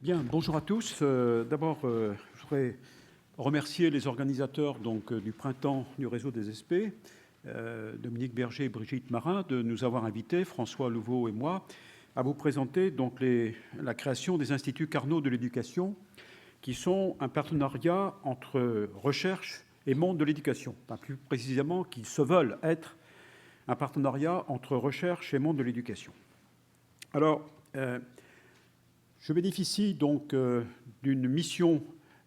Bien, bonjour à tous. D'abord, je voudrais remercier les organisateurs du Printemps du Réseau des SP, Dominique Berger et Brigitte Marin, de nous avoir invités, François Louveau et moi, à vous présenter la création des Instituts Carnot de l'éducation, qui sont un partenariat entre recherche et monde de l'éducation. Enfin, plus précisément, qui se veulent être un partenariat entre recherche et monde de l'éducation. Alors, je bénéficie donc d'une mission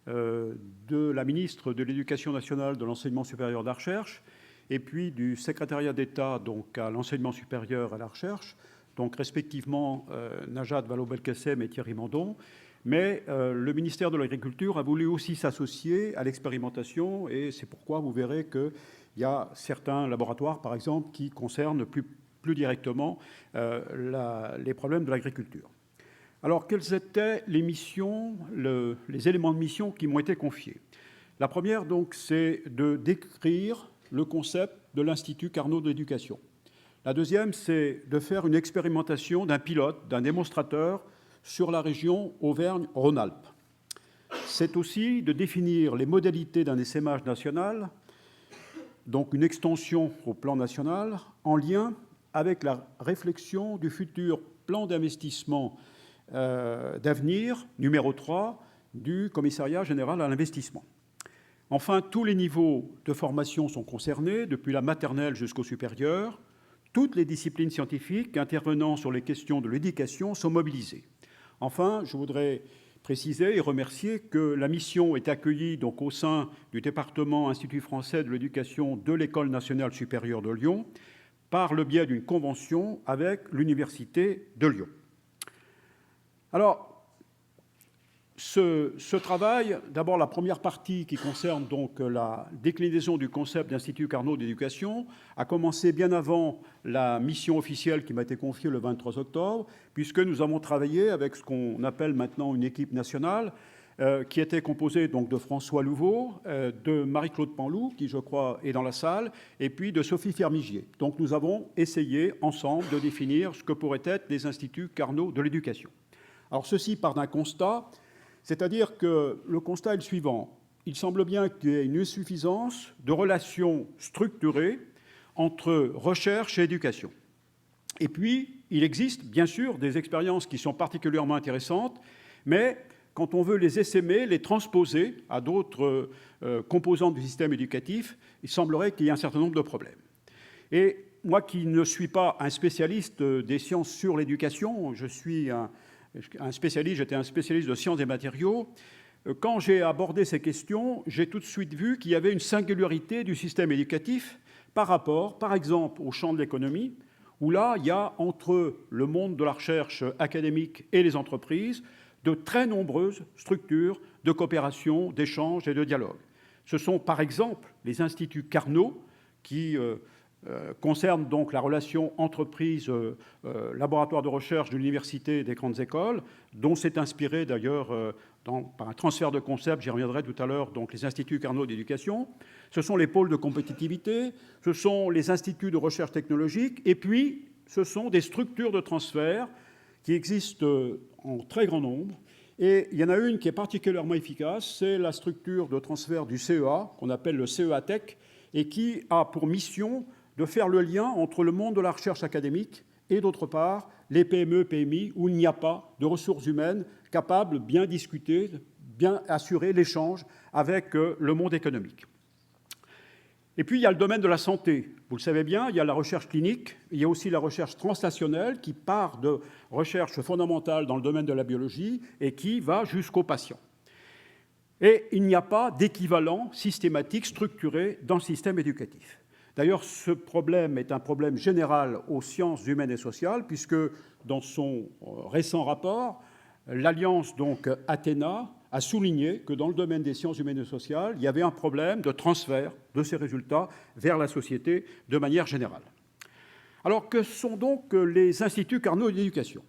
de la ministre de l'Éducation nationale, de l'enseignement supérieur et de la recherche, et puis du secrétariat d'État à l'enseignement supérieur et à la recherche, donc respectivement Najat Vallaud-Belkacem et Thierry Mandon. Mais le ministère de l'Agriculture a voulu aussi s'associer à l'expérimentation, et c'est pourquoi vous verrez qu'il y a certains laboratoires, par exemple, qui concernent plus directement les problèmes de l'agriculture. Alors, quelles étaient les missions, les éléments de mission qui m'ont été confiés? La première, donc, c'est de décrire le concept de l'Institut Carnot de l'éducation. La deuxième, c'est de faire une expérimentation d'un pilote, d'un démonstrateur sur la région Auvergne-Rhône-Alpes. C'est aussi de définir les modalités d'un essaimage national, donc une extension au plan national, en lien avec la réflexion du futur plan d'investissement d'avenir, numéro 3, du Commissariat général à l'investissement. Enfin, tous les niveaux de formation sont concernés, depuis la maternelle jusqu'au supérieur. Toutes les disciplines scientifiques intervenant sur les questions de l'éducation sont mobilisées. Enfin, je voudrais préciser et remercier que la mission est accueillie au sein du département Institut français de l'éducation de l'École nationale supérieure de Lyon par le biais d'une convention avec l'Université de Lyon. Alors, ce travail, d'abord la première partie qui concerne la déclinaison du concept d'Institut Carnot d'éducation, a commencé bien avant la mission officielle qui m'a été confiée le 23 octobre, puisque nous avons travaillé avec ce qu'on appelle maintenant une équipe nationale, qui était composée de François Louveau, de Marie-Claude Panlou, qui je crois est dans la salle, et puis de Sophie Fermigier. Donc nous avons essayé ensemble de définir ce que pourraient être les Instituts Carnot de l'éducation. Alors ceci part d'un constat, c'est-à-dire que le constat est le suivant. Il semble bien qu'il y ait une insuffisance de relations structurées entre recherche et éducation. Et puis, il existe bien sûr des expériences qui sont particulièrement intéressantes, mais quand on veut les essaimer, les transposer à d'autres composantes du système éducatif, il semblerait qu'il y ait un certain nombre de problèmes. Et moi qui ne suis pas un spécialiste des sciences sur l'éducation, j'étais un spécialiste de sciences des matériaux. Quand j'ai abordé ces questions, j'ai tout de suite vu qu'il y avait une singularité du système éducatif par rapport, par exemple, au champ de l'économie, où là, il y a entre le monde de la recherche académique et les entreprises de très nombreuses structures de coopération, d'échange et de dialogue. Ce sont, par exemple, les instituts Carnot qui concerne la relation entreprise-laboratoire de recherche de l'université et des grandes écoles, dont s'est inspiré d'ailleurs par un transfert de concept, j'y reviendrai tout à l'heure, les instituts Carnot d'éducation. Ce sont les pôles de compétitivité, ce sont les instituts de recherche technologique, et puis ce sont des structures de transfert qui existent en très grand nombre. Et il y en a une qui est particulièrement efficace, c'est la structure de transfert du CEA, qu'on appelle le CEA Tech, et qui a pour mission de faire le lien entre le monde de la recherche académique et, d'autre part, les PME, PMI, où il n'y a pas de ressources humaines capables de bien discuter, bien assurer l'échange avec le monde économique. Et puis, il y a le domaine de la santé. Vous le savez bien, il y a la recherche clinique, il y a aussi la recherche translationnelle qui part de recherche fondamentale dans le domaine de la biologie et qui va jusqu'au patient. Et il n'y a pas d'équivalent systématique structuré dans le système éducatif. D'ailleurs, ce problème est un problème général aux sciences humaines et sociales, puisque dans son récent rapport, l'Alliance Athéna a souligné que dans le domaine des sciences humaines et sociales, il y avait un problème de transfert de ces résultats vers la société de manière générale. Alors, que sont donc les instituts Carnot d'éducation?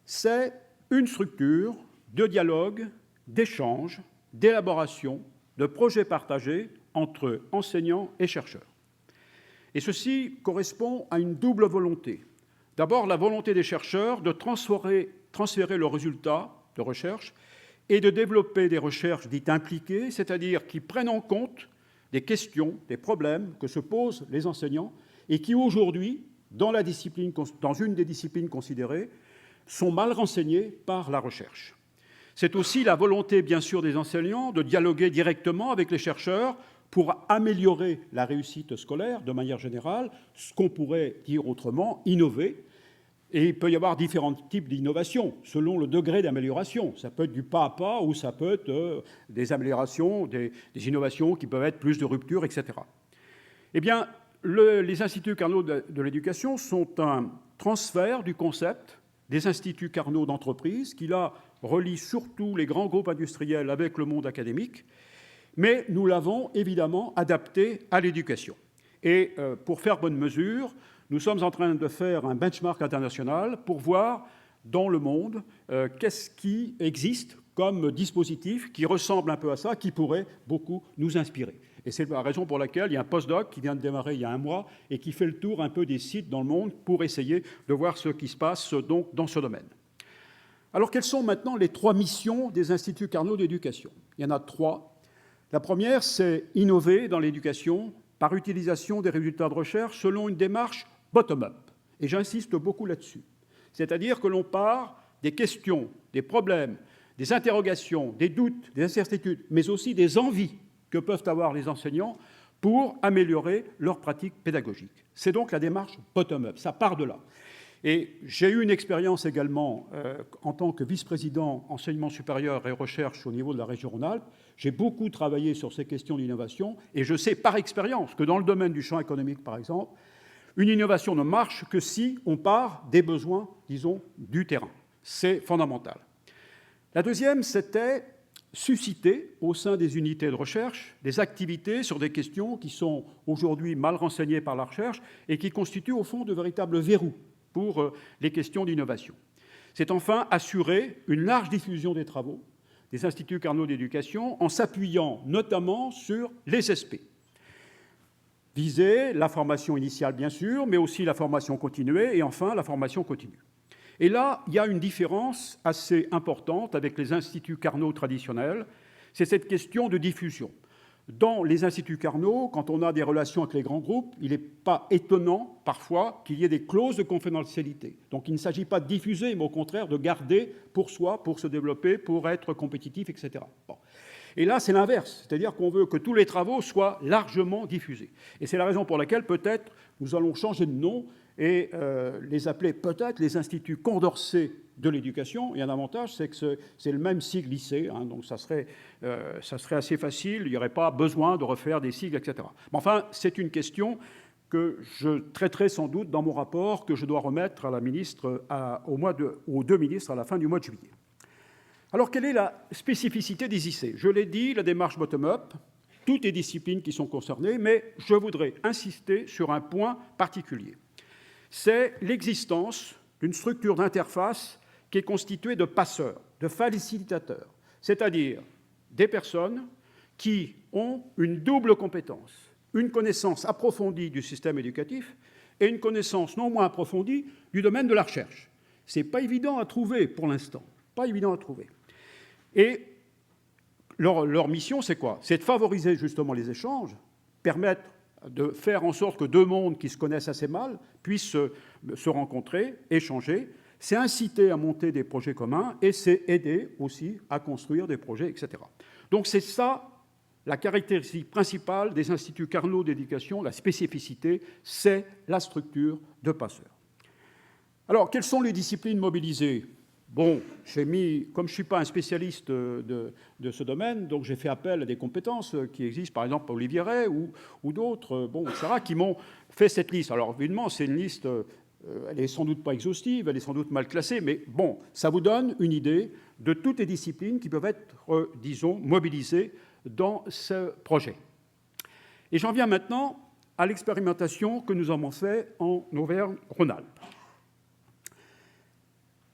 C'est une structure de dialogue, d'échange, d'élaboration, de projets partagés entre enseignants et chercheurs. Et ceci correspond à une double volonté. D'abord, la volonté des chercheurs de transférer leurs résultats de recherche et de développer des recherches dites impliquées, c'est-à-dire qui prennent en compte des questions, des problèmes que se posent les enseignants et qui aujourd'hui, dans une des disciplines considérées, sont mal renseignés par la recherche. C'est aussi la volonté, bien sûr, des enseignants de dialoguer directement avec les chercheurs pour améliorer la réussite scolaire de manière générale, ce qu'on pourrait dire autrement, innover. Et il peut y avoir différents types d'innovation selon le degré d'amélioration. Ça peut être du pas à pas ou ça peut être des améliorations, des innovations qui peuvent être plus de rupture, etc. Eh bien, les instituts Carnot de l'éducation sont un transfert du concept des instituts Carnot d'entreprise qui, là, relient surtout les grands groupes industriels avec le monde académique, mais nous l'avons évidemment adapté à l'éducation. Et pour faire bonne mesure, nous sommes en train de faire un benchmark international pour voir dans le monde qu'est-ce qui existe comme dispositif qui ressemble un peu à ça, qui pourrait beaucoup nous inspirer. Et c'est la raison pour laquelle il y a un postdoc qui vient de démarrer il y a un mois et qui fait le tour un peu des sites dans le monde pour essayer de voir ce qui se passe donc dans ce domaine. Alors, quelles sont maintenant les 3 missions des instituts Carnot d'éducation? Il y en a 3. La première, c'est innover dans l'éducation par utilisation des résultats de recherche selon une démarche bottom-up. Et j'insiste beaucoup là-dessus. C'est-à-dire que l'on part des questions, des problèmes, des interrogations, des doutes, des incertitudes, mais aussi des envies que peuvent avoir les enseignants pour améliorer leur pratique pédagogique. C'est donc la démarche bottom-up, ça part de là. Et j'ai eu une expérience également en tant que vice-président enseignement supérieur et recherche au niveau de la région Rhône-Alpes. J'ai beaucoup travaillé sur ces questions d'innovation et je sais par expérience que dans le domaine du champ économique, par exemple, une innovation ne marche que si on part des besoins, disons, du terrain. C'est fondamental. La deuxième, c'était susciter au sein des unités de recherche des activités sur des questions qui sont aujourd'hui mal renseignées par la recherche et qui constituent au fond de véritables verrous pour les questions d'innovation. C'est enfin assurer une large diffusion des travaux des instituts Carnot d'éducation en s'appuyant notamment sur les SP. Viser la formation initiale, bien sûr, mais aussi la formation continuée et enfin la formation continue. Et là, il y a une différence assez importante avec les instituts Carnot traditionnels, c'est cette question de diffusion. Dans les instituts Carnot, quand on a des relations avec les grands groupes, il n'est pas étonnant, parfois, qu'il y ait des clauses de confidentialité. Donc il ne s'agit pas de diffuser, mais au contraire de garder pour soi, pour se développer, pour être compétitif, etc. Bon. Et là, c'est l'inverse, c'est-à-dire qu'on veut que tous les travaux soient largement diffusés. Et c'est la raison pour laquelle, peut-être, nous allons changer de nom et les appeler peut-être les instituts Condorcet de l'éducation. Et un avantage, c'est que c'est le même sigle lycée, hein, donc ça serait assez facile, il n'y aurait pas besoin de refaire des sigles, etc. Mais enfin, c'est une question que je traiterai sans doute dans mon rapport que je dois remettre à la ministre, aux 2 ministres à la fin du mois de juillet. Alors, quelle est la spécificité des IC? Je l'ai dit, la démarche bottom-up, toutes les disciplines qui sont concernées, mais je voudrais insister sur un point particulier. C'est l'existence d'une structure d'interface qui est constituée de passeurs, de facilitateurs, c'est-à-dire des personnes qui ont une double compétence, une connaissance approfondie du système éducatif et une connaissance non moins approfondie du domaine de la recherche. Ce n'est pas évident à trouver pour l'instant, pas évident à trouver. Et leur mission, c'est quoi? C'est de favoriser justement les échanges, permettre de faire en sorte que 2 mondes qui se connaissent assez mal puissent se rencontrer, échanger. C'est inciter à monter des projets communs et c'est aider aussi à construire des projets, etc. Donc c'est ça la caractéristique principale des instituts Carnot d'éducation, la spécificité, c'est la structure de passeurs. Alors, quelles sont les disciplines mobilisées? Bon, comme je ne suis pas un spécialiste de ce domaine, donc j'ai fait appel à des compétences qui existent, par exemple Olivier Ray ou d'autres, etc., qui m'ont fait cette liste. Alors, évidemment, c'est une liste, elle n'est sans doute pas exhaustive, elle est sans doute mal classée, mais bon, ça vous donne une idée de toutes les disciplines qui peuvent être, disons, mobilisées dans ce projet. Et j'en viens maintenant à l'expérimentation que nous avons faite en Auvergne-Rhône-Alpes.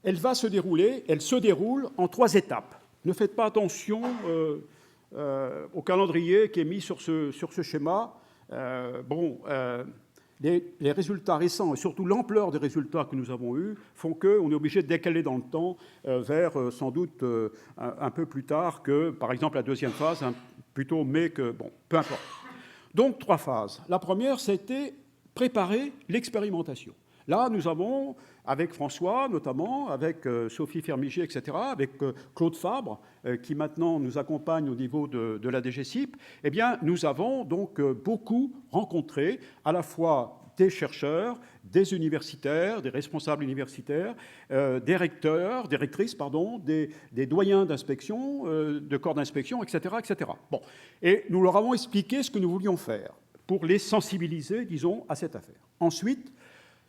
Elle se déroule en 3 étapes. Ne faites pas attention au calendrier qui est mis sur ce schéma. les résultats récents et surtout l'ampleur des résultats que nous avons eus font qu'on est obligé de décaler dans le temps vers sans doute un peu plus tard que, par exemple, la deuxième phase, plutôt mai que... Bon, peu importe. Donc, 3 phases. La première, c'était préparer l'expérimentation. Là, nous avons, avec François notamment, avec Sophie Fermiger, etc., avec Claude Fabre, qui maintenant nous accompagne au niveau de la DGCIP, eh bien, nous avons donc beaucoup rencontré à la fois des chercheurs, des universitaires, des responsables universitaires, des recteurs, des rectrices, pardon, des doyens d'inspection, de corps d'inspection, etc., etc. Bon. Et nous leur avons expliqué ce que nous voulions faire pour les sensibiliser, disons, à cette affaire. Ensuite,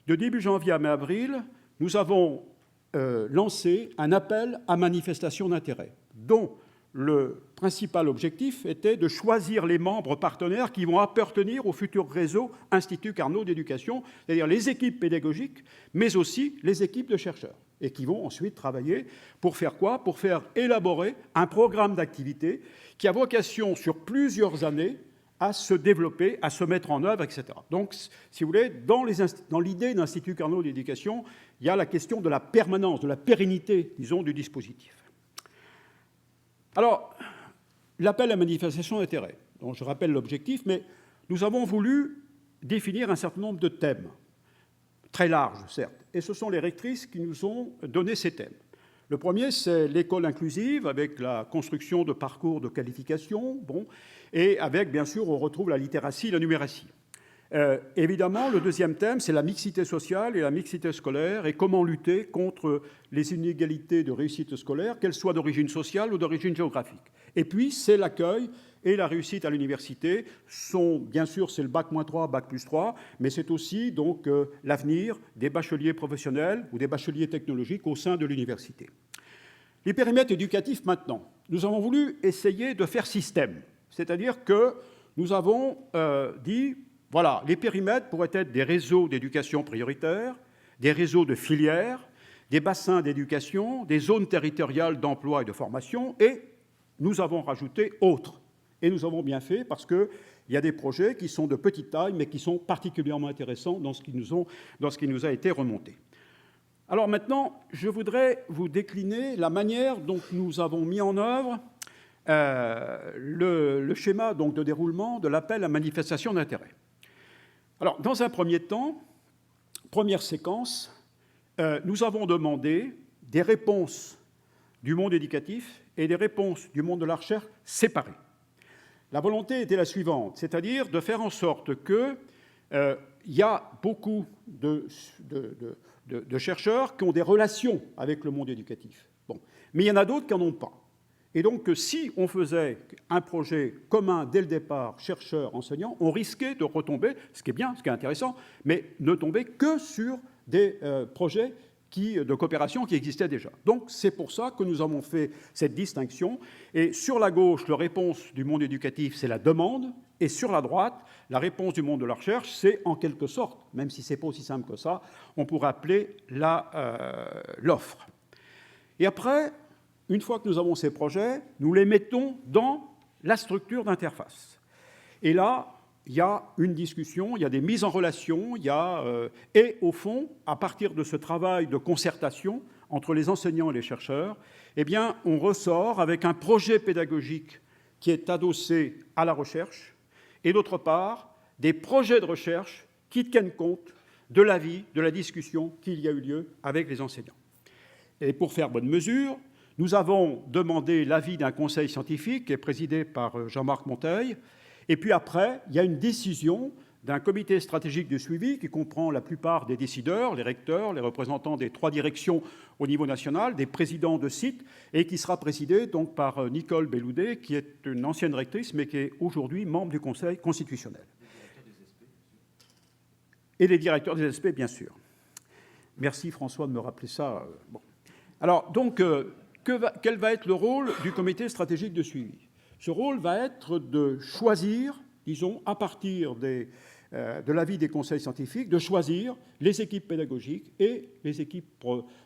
de début janvier à mai-avril, nous avons lancé un appel à manifestation d'intérêt, dont le principal objectif était de choisir les membres partenaires qui vont appartenir au futur réseau Institut Carnot d'éducation, c'est-à-dire les équipes pédagogiques, mais aussi les équipes de chercheurs, et qui vont ensuite travailler pour faire quoi? Pour faire élaborer un programme d'activité qui a vocation sur plusieurs années à se développer, à se mettre en œuvre, etc. Donc, si vous voulez, dans l'idée d'Institut Carnot d'éducation, il y a la question de la permanence, de la pérennité, disons, du dispositif. Alors, l'appel à manifestation d'intérêt, dont je rappelle l'objectif, mais nous avons voulu définir un certain nombre de thèmes, très larges, certes, et ce sont les rectrices qui nous ont donné ces thèmes. Le premier, c'est l'école inclusive, avec la construction de parcours de qualification, bon, et avec, bien sûr, on retrouve la littératie et la numératie. Évidemment, le deuxième thème, c'est la mixité sociale et la mixité scolaire, et comment lutter contre les inégalités de réussite scolaire, qu'elles soient d'origine sociale ou d'origine géographique. Et puis, c'est l'accueil et la réussite à l'université. Bien sûr, c'est le bac-3, bac+3, mais c'est aussi donc l'avenir des bacheliers professionnels ou des bacheliers technologiques au sein de l'université. Les périmètres éducatifs, maintenant. Nous avons voulu essayer de faire système, c'est-à-dire que nous avons dit... Voilà, les périmètres pourraient être des réseaux d'éducation prioritaires, des réseaux de filières, des bassins d'éducation, des zones territoriales d'emploi et de formation, et nous avons rajouté autres. Et nous avons bien fait parce qu'il y a des projets qui sont de petite taille, mais qui sont particulièrement intéressants dans ce qui nous a été remonté. Alors maintenant, je voudrais vous décliner la manière dont nous avons mis en œuvre le schéma donc, de déroulement de l'appel à manifestation d'intérêt. Alors, dans un premier temps, première séquence, nous avons demandé des réponses du monde éducatif et des réponses du monde de la recherche séparées. La volonté était la suivante, c'est-à-dire de faire en sorte qu'il y a beaucoup de chercheurs qui ont des relations avec le monde éducatif. Bon. Mais il y en a d'autres qui n'en ont pas. Et donc, si on faisait un projet commun dès le départ, chercheurs, enseignants, on risquait de retomber, ce qui est bien, ce qui est intéressant, mais ne tomber que sur des projets de coopération qui existaient déjà. Donc, c'est pour ça que nous avons fait cette distinction. Et sur la gauche, la réponse du monde éducatif, c'est la demande. Et sur la droite, la réponse du monde de la recherche, c'est en quelque sorte, même si ce n'est pas aussi simple que ça, on pourrait appeler l'offre. Et après... Une fois que nous avons ces projets, nous les mettons dans la structure d'interface. Et là, il y a une discussion, il y a des mises en relation, et au fond, à partir de ce travail de concertation entre les enseignants et les chercheurs, eh bien, on ressort avec un projet pédagogique qui est adossé à la recherche, et d'autre part, des projets de recherche qui tiennent compte de l'avis, de la discussion qu'il y a eu lieu avec les enseignants. Et pour faire bonne mesure, nous avons demandé l'avis d'un conseil scientifique qui est présidé par Jean-Marc Monteil. Et puis après, il y a une décision d'un comité stratégique de suivi qui comprend la plupart des décideurs, les recteurs, les représentants des 3 directions au niveau national, des présidents de sites, et qui sera présidé donc par Nicole Belloudé, qui est une ancienne rectrice, mais qui est aujourd'hui membre du Conseil constitutionnel. Et les directeurs des SP, bien sûr. Merci François de me rappeler ça. Bon. Alors, donc... quel va être le rôle du comité stratégique de suivi? Ce rôle va être de choisir, disons, à partir de l'avis des conseils scientifiques, de choisir les équipes pédagogiques et les équipes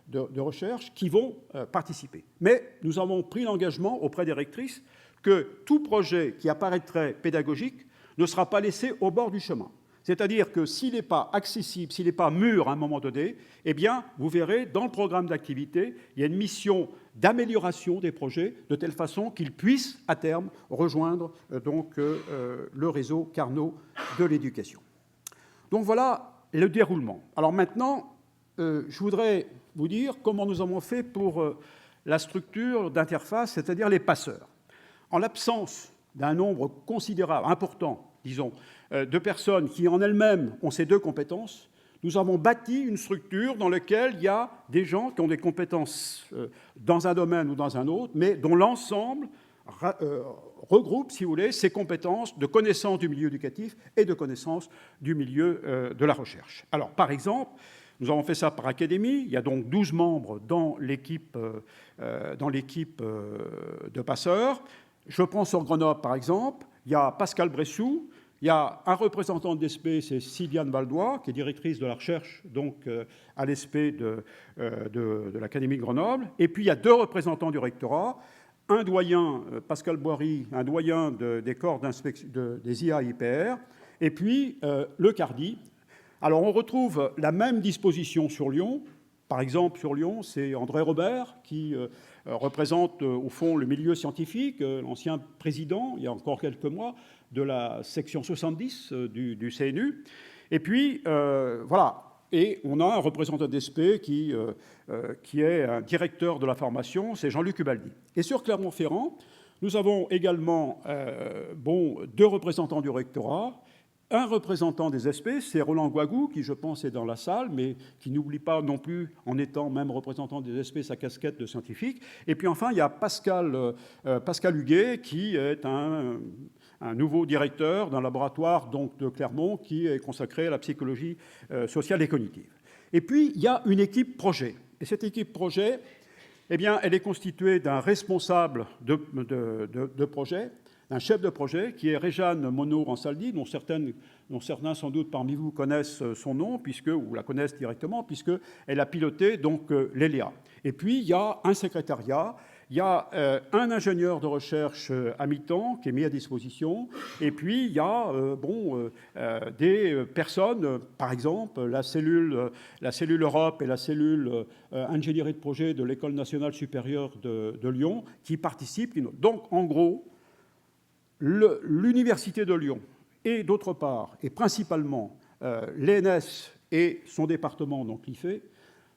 de recherche qui vont participer. Mais nous avons pris l'engagement auprès des rectrices que tout projet qui apparaîtrait pédagogique ne sera pas laissé au bord du chemin. C'est-à-dire que s'il n'est pas accessible, s'il n'est pas mûr à un moment donné, eh bien, vous verrez, dans le programme d'activité, il y a une mission d'amélioration des projets, de telle façon qu'ils puissent, à terme, rejoindre le réseau Carnot de l'éducation. Donc voilà le déroulement. Alors maintenant, je voudrais vous dire comment nous avons fait pour la structure d'interface, c'est-à-dire les passeurs. En l'absence d'un nombre considérable, important, disons, de personnes qui en elles-mêmes ont ces deux compétences, nous avons bâti une structure dans laquelle il y a des gens qui ont des compétences dans un domaine ou dans un autre, mais dont l'ensemble regroupe, si vous voulez, ces compétences de connaissance du milieu éducatif et de connaissance du milieu de la recherche. Alors, par exemple, nous avons fait ça par académie. Il y a donc 12 membres dans l'équipe de passeurs. Je prends sur Grenoble, par exemple, il y a Pascal Bressou, il y a un représentant de l'ESP, c'est Sylviane Valdois, qui est directrice de la recherche donc, à l'ESP de l'Académie de Grenoble. Et puis, il y a 2 représentants du rectorat, un doyen, Pascal Boiry, un doyen des corps des IA-IPR, et puis le CARDI. Alors, on retrouve la même disposition sur Lyon. Par exemple, sur Lyon, c'est André Robert qui représente, au fond, le milieu scientifique, l'ancien président, il y a encore quelques mois, de la section 70 du CNU. Et puis, voilà. Et on a un représentant d'ESP qui est un directeur de la formation, c'est Jean-Luc Ubaldi. Et sur Clermont-Ferrand, nous avons également 2 représentants du rectorat, un représentant des SP, c'est Roland Guagou, qui, je pense, est dans la salle, mais qui n'oublie pas non plus, en étant même représentant des SP, sa casquette de scientifique. Et puis enfin, il y a Pascal Huguet, qui est un nouveau directeur d'un laboratoire donc, de Clermont, qui est consacré à la psychologie sociale et cognitive. Et puis, il y a une équipe projet. Et cette équipe projet, eh bien, elle est constituée d'un responsable de projet, un chef de projet qui est Réjeanne Monod-Ransaldi, dont certains sans doute parmi vous connaissent son nom, ou la connaissent directement, puisqu'elle a piloté donc l'ELEA. Et puis, il y a un secrétariat, il y a un ingénieur de recherche à mi-temps qui est mis à disposition, et puis il y a des personnes, par exemple, la cellule Europe et la cellule ingénierie de projet de l'École nationale supérieure de Lyon, qui participent. Donc, en gros, l'Université de Lyon et d'autre part, et principalement l'ENS et son département, donc l'IFE,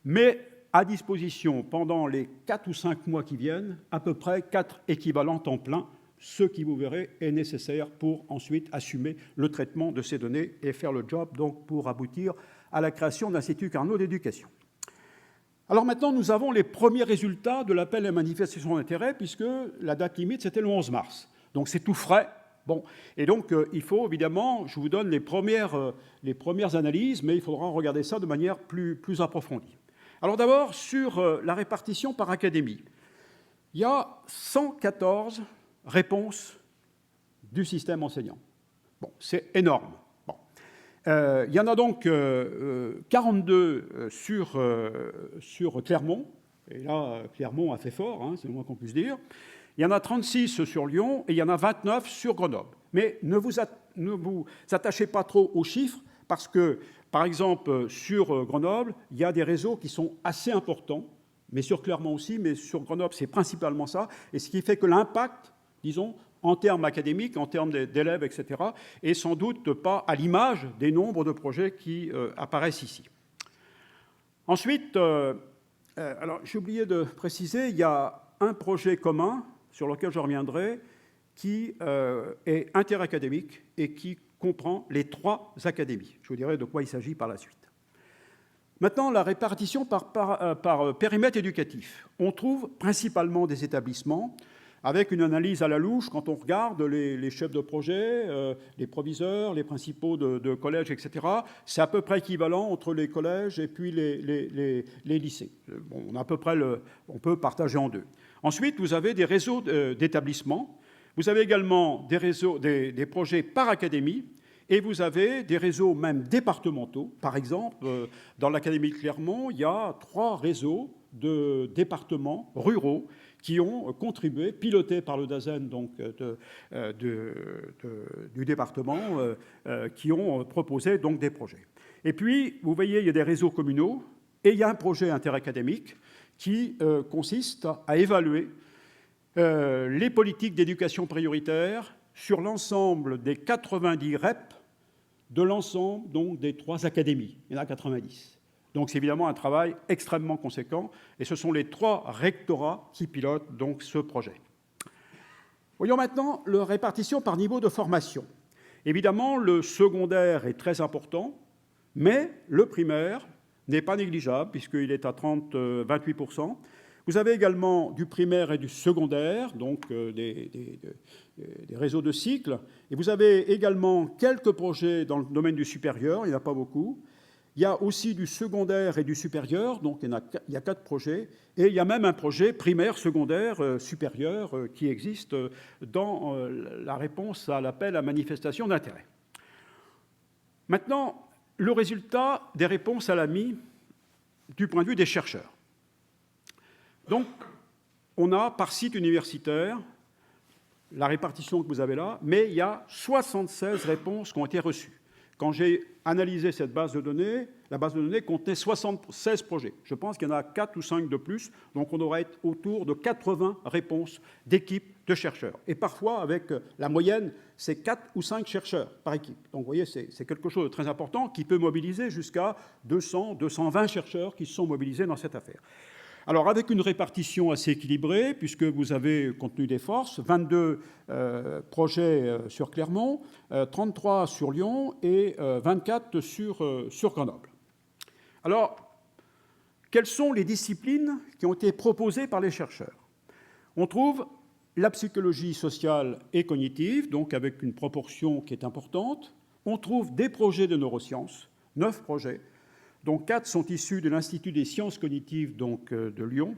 met à disposition pendant les 4 ou 5 mois qui viennent à peu près 4 équivalents temps plein, ce qui, vous verrez, est nécessaire pour ensuite assumer le traitement de ces données et faire le job donc, pour aboutir à la création de l'Institut Carnot d'éducation. Alors maintenant, nous avons les premiers résultats de l'appel à manifestation d'intérêt, puisque la date limite, c'était le 11 mars. Donc c'est tout frais. Bon. Et donc il faut évidemment, je vous donne les premières analyses, mais il faudra regarder ça de manière plus approfondie. Alors d'abord, sur la répartition par académie, il y a 114 réponses du système enseignant. Bon, c'est énorme. Bon. Il y en a donc 42 sur Clermont, et là, Clermont a fait fort, hein, c'est le moins qu'on puisse dire. Il y en a 36 sur Lyon et il y en a 29 sur Grenoble. Mais ne vous attachez pas trop aux chiffres parce que, par exemple, sur Grenoble, il y a des réseaux qui sont assez importants, mais sur Clermont aussi, mais sur Grenoble, c'est principalement ça. Et ce qui fait que l'impact, disons, en termes académiques, en termes d'élèves, etc., est sans doute pas à l'image des nombres de projets qui apparaissent ici. Ensuite, alors j'ai oublié de préciser, il y a un projet commun sur lequel je reviendrai, qui est interacadémique et qui comprend les 3 académies. Je vous dirai de quoi il s'agit par la suite. Maintenant, la répartition par périmètre éducatif. On trouve principalement des établissements avec une analyse à la louche quand on regarde les chefs de projet, les proviseurs, les principaux de collèges, etc. C'est à peu près équivalent entre les collèges et puis les lycées. Bon, on peut partager en 2. Ensuite, vous avez des réseaux d'établissements, vous avez également des projets par académie, et vous avez des réseaux même départementaux. Par exemple, dans l'Académie de Clermont, il y a 3 réseaux de départements ruraux qui ont contribué, pilotés par le DAZEN donc, du département, qui ont proposé donc, des projets. Et puis, vous voyez, il y a des réseaux communaux et il y a un projet interacadémique qui consiste à évaluer les politiques d'éducation prioritaire sur l'ensemble des 90 REP de l'ensemble donc, des 3 académies. Il y en a 90. Donc c'est évidemment un travail extrêmement conséquent et ce sont les 3 rectorats qui pilotent donc, ce projet. Voyons maintenant la répartition par niveau de formation. Évidemment, le secondaire est très important, mais le primaire n'est pas négligeable puisqu'il est à 28%. Vous avez également du primaire et du secondaire, donc des réseaux de cycles. Et vous avez également quelques projets dans le domaine du supérieur, il n'y en a pas beaucoup. Il y a aussi du secondaire et du supérieur, donc il y a 4 projets. Et il y a même un projet primaire, secondaire, supérieur qui existe dans la réponse à l'appel à manifestation d'intérêt. Maintenant, le résultat des réponses à l'AMI du point de vue des chercheurs. Donc, on a par site universitaire la répartition que vous avez là, mais il y a 76 réponses qui ont été reçues. Quand j'ai analysé cette base de données, la base de données contenait 76 projets. Je pense qu'il y en a 4 ou 5 de plus, donc on aurait être autour de 80 réponses d'équipes de chercheurs. Et parfois, avec la moyenne, c'est 4 ou 5 chercheurs par équipe. Donc vous voyez, c'est quelque chose de très important qui peut mobiliser jusqu'à 200, 220 chercheurs qui se sont mobilisés dans cette affaire. Alors, avec une répartition assez équilibrée, puisque vous avez, compte tenu des forces, 22 projets sur Clermont, 33 sur Lyon et 24 sur Grenoble. Alors, quelles sont les disciplines qui ont été proposées par les chercheurs? On trouve la psychologie sociale et cognitive, donc avec une proportion qui est importante. On trouve des projets de neurosciences, 9 projets, dont 4 sont issus de l'Institut des sciences cognitives donc, de Lyon,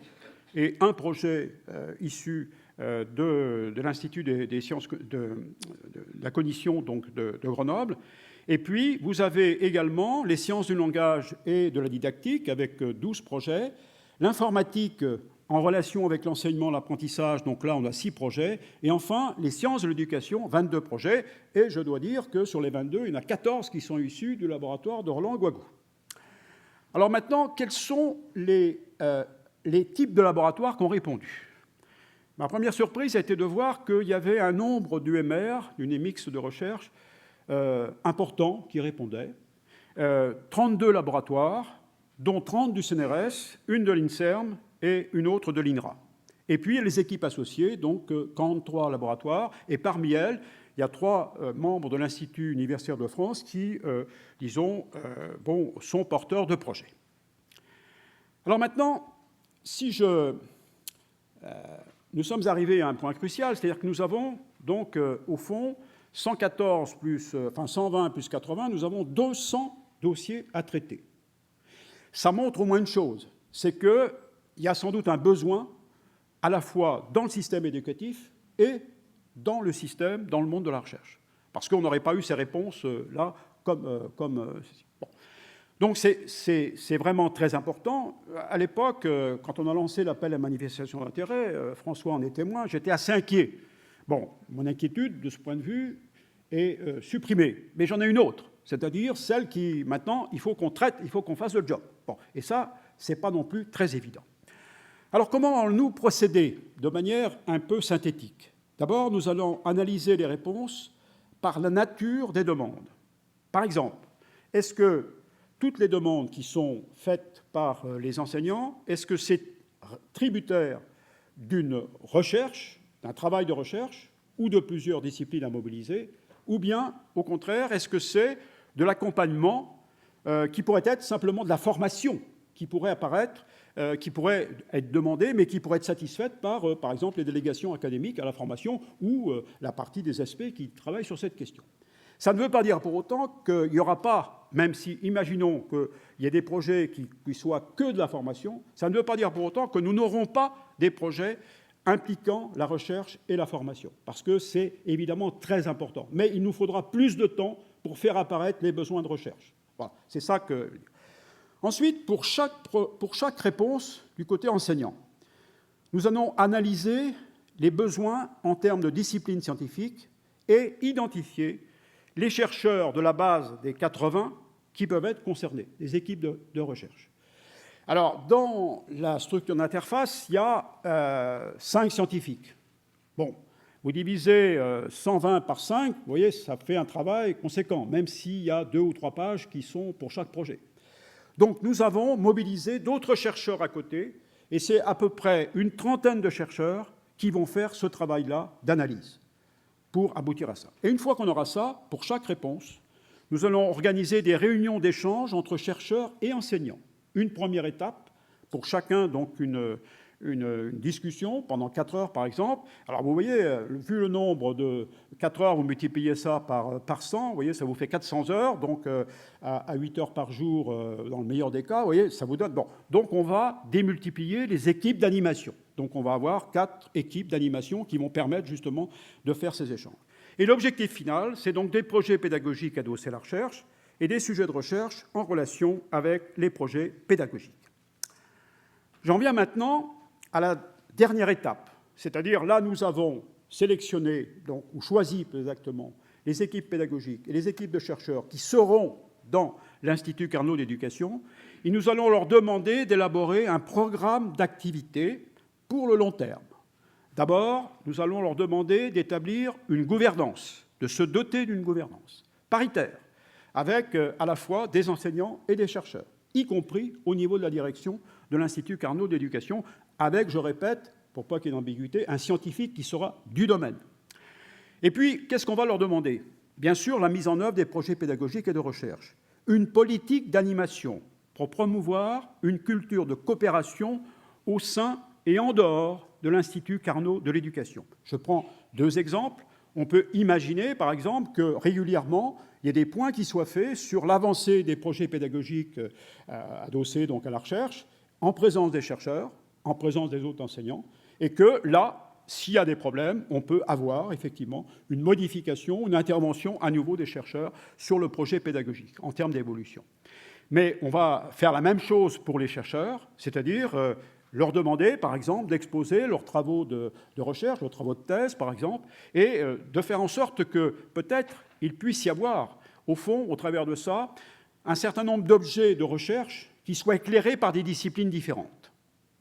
et un projet issu de l'Institut des sciences de la cognition donc, de Grenoble. Et puis, vous avez également les sciences du langage et de la didactique, avec 12 projets, l'informatique en relation avec l'enseignement, l'apprentissage, donc là, on a 6 projets, et enfin, les sciences de l'éducation, 22 projets, et je dois dire que sur les 22, il y en a 14 qui sont issus du laboratoire de Roland Guagou. Alors maintenant, quels sont les types de laboratoires qui ont répondu? Ma première surprise a été de voir qu'il y avait un nombre d'UMR, d'UNEMIX de recherche, important qui répondait. 32 laboratoires, dont 30 du CNRS, une de l'INSERM et une autre de l'INRA. Et puis les équipes associées, donc 43 laboratoires, et parmi elles, il y a 3 membres de l'Institut universitaire de France qui, disons, sont porteurs de projets. Alors maintenant, nous sommes arrivés à un point crucial, c'est-à-dire que nous avons donc, au fond, 120 plus 80, nous avons 200 dossiers à traiter. Ça montre au moins une chose, c'est qu'il y a sans doute un besoin à la fois dans le système éducatif et dans le système, dans le monde de la recherche. Parce qu'on n'aurait pas eu ces réponses-là comme bon. Donc c'est vraiment très important. À l'époque, quand on a lancé l'appel à manifestation d'intérêt, François en est témoin, j'étais assez inquiet. Bon, mon inquiétude, de ce point de vue, est supprimée. Mais j'en ai une autre, c'est-à-dire celle qui, maintenant, il faut qu'on traite, il faut qu'on fasse le job. Bon, et ça, ce n'est pas non plus très évident. Alors, comment allons-nous procéder de manière un peu synthétique? D'abord, nous allons analyser les réponses par la nature des demandes. Par exemple, est-ce que toutes les demandes qui sont faites par les enseignants, est-ce que c'est tributaire d'une recherche, d'un travail de recherche, ou de plusieurs disciplines à mobiliser, ou bien, au contraire, est-ce que c'est de l'accompagnement qui pourrait être simplement de la formation, qui pourrait apparaître, qui pourrait être demandée, mais qui pourrait être satisfaite par exemple, les délégations académiques à la formation ou la partie des SP qui travaillent sur cette question. Ça ne veut pas dire pour autant qu'il n'y aura pas, même si, imaginons qu'il y ait des projets qui soient que de la formation, ça ne veut pas dire pour autant que nous n'aurons pas des projets impliquant la recherche et la formation, parce que c'est évidemment très important. Mais il nous faudra plus de temps pour faire apparaître les besoins de recherche. Voilà, c'est ça que... Ensuite, pour chaque réponse du côté enseignant, nous allons analyser les besoins en termes de discipline scientifique et identifier les chercheurs de la base des 80 qui peuvent être concernés, les équipes de recherche. Alors, dans la structure d'interface, il y a 5 scientifiques. Bon, vous divisez 120 par 5, vous voyez, ça fait un travail conséquent, même s'il y a 2 ou 3 pages qui sont pour chaque projet. Donc, nous avons mobilisé d'autres chercheurs à côté, et c'est à peu près une trentaine de chercheurs qui vont faire ce travail-là d'analyse pour aboutir à ça. Et une fois qu'on aura ça, pour chaque réponse, nous allons organiser des réunions d'échange entre chercheurs et enseignants. Une première étape, pour chacun, donc une discussion pendant 4 heures, par exemple. Alors, vous voyez, vu le nombre de 4 heures, vous multipliez ça par 100, vous voyez, ça vous fait 400 heures, donc à 8 heures par jour, dans le meilleur des cas, vous voyez, ça vous donne... Bon, donc on va démultiplier les équipes d'animation. Donc on va avoir 4 équipes d'animation qui vont permettre justement de faire ces échanges. Et l'objectif final, c'est donc des projets pédagogiques adossés à la recherche et des sujets de recherche en relation avec les projets pédagogiques. J'en viens maintenant à la dernière étape, c'est-à-dire là, nous avons sélectionné, donc, ou choisi plus exactement, les équipes pédagogiques et les équipes de chercheurs qui seront dans l'Institut Carnot d'éducation, et nous allons leur demander d'élaborer un programme d'activité pour le long terme. D'abord, nous allons leur demander d'établir une gouvernance, de se doter d'une gouvernance paritaire, avec à la fois des enseignants et des chercheurs, y compris au niveau de la direction de l'Institut Carnot d'éducation, avec, je répète, pour pas qu'il y ait d'ambiguïté, un scientifique qui sera du domaine. Et puis, qu'est-ce qu'on va leur demander? Bien sûr, la mise en œuvre des projets pédagogiques et de recherche, une politique d'animation pour promouvoir une culture de coopération au sein et en dehors de l'Institut Carnot de l'éducation. Je prends 2 exemples. On peut imaginer, par exemple, que régulièrement, il y ait des points qui soient faits sur l'avancée des projets pédagogiques adossés donc à la recherche, en présence des chercheurs, en présence des autres enseignants, et que là, s'il y a des problèmes, on peut avoir effectivement une modification, une intervention à nouveau des chercheurs sur le projet pédagogique en termes d'évolution. Mais on va faire la même chose pour les chercheurs, c'est-à-dire leur demander, par exemple, d'exposer leurs travaux de recherche, leurs travaux de thèse, par exemple, et de faire en sorte que peut-être il puisse y avoir, au fond, au travers de ça, un certain nombre d'objets de recherche qui soient éclairés par des disciplines différentes.